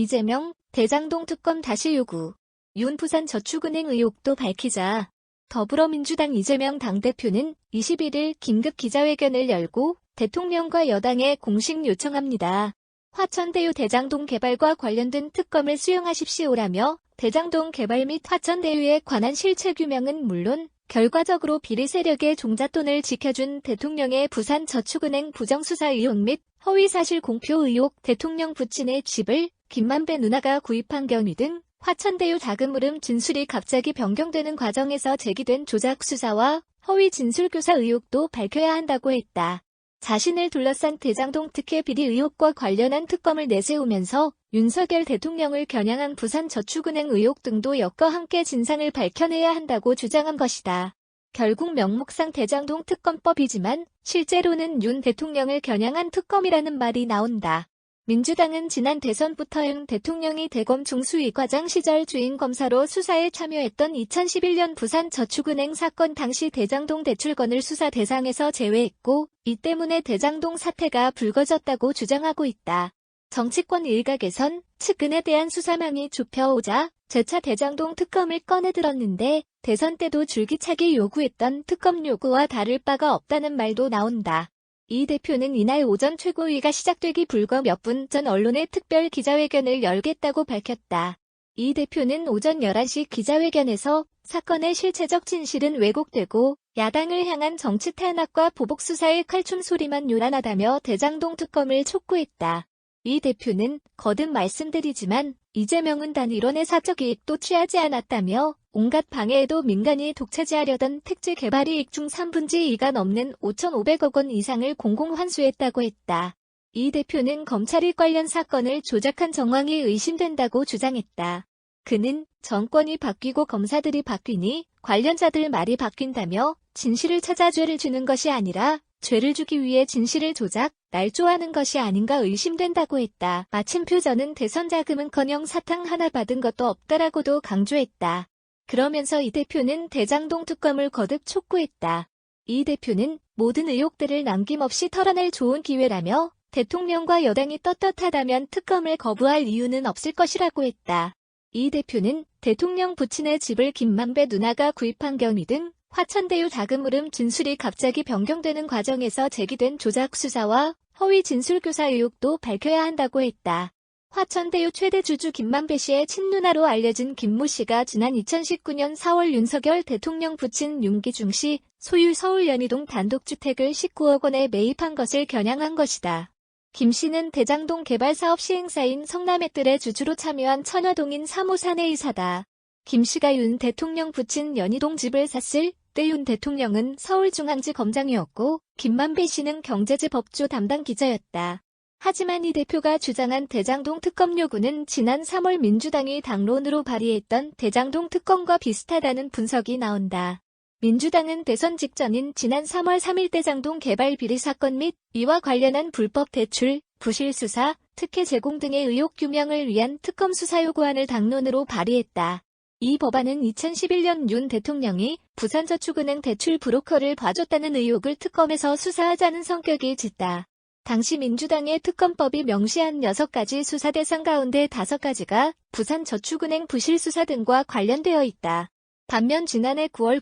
이재명, 대장동 특검 다시 요구. 윤 부산저축은행 의혹도 밝히자. 더불어민주당 이재명 당대표는 21일 긴급 기자회견을 열고 대통령과 여당에 공식 요청합니다. 화천대유 대장동 개발과 관련된 특검을 수용하십시오라며 대장동 개발 및 화천대유에 관한 실체 규명은 물론 결과적으로 비리 세력의 종잣돈을 지켜준 대통령의 부산저축은행 부정수사 의혹 및 허위사실 공표 의혹, 대통령 부친의 집을 김만배 누나가 구입한 경위 등 화천대유 자금 흐름 진술이 갑자기 변경되는 과정에서 제기된 조작 수사와 허위 진술 교사 의혹도 밝혀야 한다고 했다. 자신을 둘러싼 대장동 특혜 비리 의혹과 관련한 특검을 내세우면서 윤석열 대통령을 겨냥한 부산저축은행 의혹 등도 엮어 함께 진상을 밝혀내야 한다고 주장한 것이다. 결국 명목상 대장동 특검법이지만 실제로는 윤 대통령을 겨냥한 특검이라는 말이 나온다. 민주당은 지난 대선부터 윤 대통령이 대검 중수위과장 시절 주임검사로 수사에 참여했던 2011년 부산저축은행 사건 당시 대장동 대출건을 수사 대상에서 제외했고 이 때문에 대장동 사태가 불거졌다고 주장하고 있다. 정치권 일각에선 측근에 대한 수사망이 좁혀오자 재차 대장동 특검을 꺼내들었는데 대선 때도 줄기차게 요구했던 특검 요구와 다를 바가 없다는 말도 나온다. 이 대표는 이날 오전 최고위가 시작되기 불과 몇 분 전 언론의 특별 기자회견을 열겠다고 밝혔다. 이 대표는 오전 11시 기자회견에서 사건의 실체적 진실은 왜곡되고 야당을 향한 정치 탄압과 보복 수사의 칼춤 소리만 요란하다며 대장동 특검을 촉구했다. 이 대표는 거듭 말씀드리지만 이재명은 단 1원의 사적 이익도 취하지 않았다며 온갖 방해에도 민간이 독차지하려던 택지 개발 이익 중 3분의 2가 넘는 5,500억 원 이상을 공공환수했다고 했다. 이 대표는 검찰이 관련 사건을 조작한 정황이 의심된다고 주장했다. 그는 정권이 바뀌고 검사들이 바뀌니 관련자들 말이 바뀐다며 진실을 찾아 죄를 주는 것이 아니라 죄를 주기 위해 진실을 조작, 날조하는 것이 아닌가 의심된다고 했다. 마침표 저는 대선 자금은커녕 사탕 하나 받은 것도 없다라고도 강조했다. 그러면서 이 대표는 대장동 특검을 거듭 촉구했다. 이 대표는 모든 의혹들을 남김없이 털어낼 좋은 기회라며 대통령과 여당이 떳떳하다면 특검을 거부할 이유는 없을 것이라고 했다. 이 대표는 대통령 부친의 집을 김만배 누나가 구입한 경위 등 화천대유 자금 흐름 진술이 갑자기 변경되는 과정에서 제기된 조작 수사와 허위 진술 교사 의혹도 밝혀야 한다고 했다. 화천대유 최대 주주 김만배 씨의 친누나로 알려진 김모 씨가 지난 2019년 4월 윤석열 대통령 부친 윤기중 씨 소유 서울 연희동 단독주택을 19억 원에 매입한 것을 겨냥한 것이다. 김 씨는 대장동 개발 사업 시행사인 성남의뜰의 주주로 참여한 천여동인 3호 사내이사다. 김 씨가 윤 대통령 부친 연희동 집을 샀을 때 윤 대통령은 서울중앙지 검장이었고 김만배 씨는 경제지 법조 담당 기자였다. 하지만 이 대표가 주장한 대장동 특검 요구는 지난 3월 민주당이 당론으로 발의했던 대장동 특검과 비슷하다는 분석이 나온다. 민주당은 대선 직전인 지난 3월 3일 대장동 개발 비리 사건 및 이와 관련한 불법 대출, 부실 수사, 특혜 제공 등의 의혹 규명을 위한 특검 수사 요구안을 당론으로 발의했다. 이 법안은 2011년 윤 대통령이 부산저축은행 대출 브로커를 봐줬다는 의혹을 특검에서 수사하자는 성격이 짙다. 당시 민주당의 특검법이 명시한 6가지 수사 대상 가운데 5가지가 부산저축은행 부실 수사 등과 관련되어 있다. 반면 지난해 9월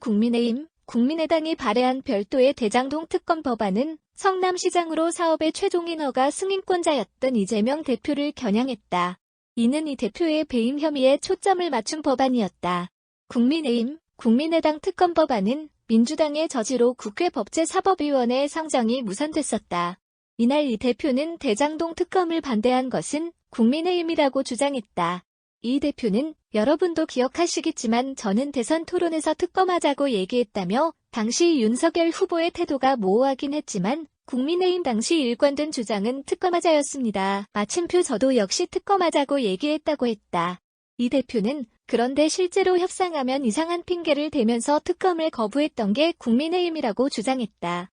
국민의당이 발의한 별도의 대장동 특검 법안은 성남시장으로 사업의 최종 인허가 승인권자였던 이재명 대표를 겨냥했다. 이는 이 대표의 배임 혐의에 초점을 맞춘 법안이었다. 국민의당 특검 법안은 민주당의 저지로 국회 법제사법위원회 상정이 무산됐었다. 이날 이 대표는 대장동 특검을 반대한 것은 국민의힘이라고 주장했다. 이 대표는 여러분도 기억하시겠지만 저는 대선 토론에서 특검하자고 얘기했다며 당시 윤석열 후보의 태도가 모호하긴 했지만 국민의힘 당시 일관된 주장은 특검하자였습니다. 마침표 저도 역시 특검하자고 얘기했다고 했다. 이 대표는 그런데 실제로 협상하면 이상한 핑계를 대면서 특검을 거부했던 게 국민의힘이라고 주장했다.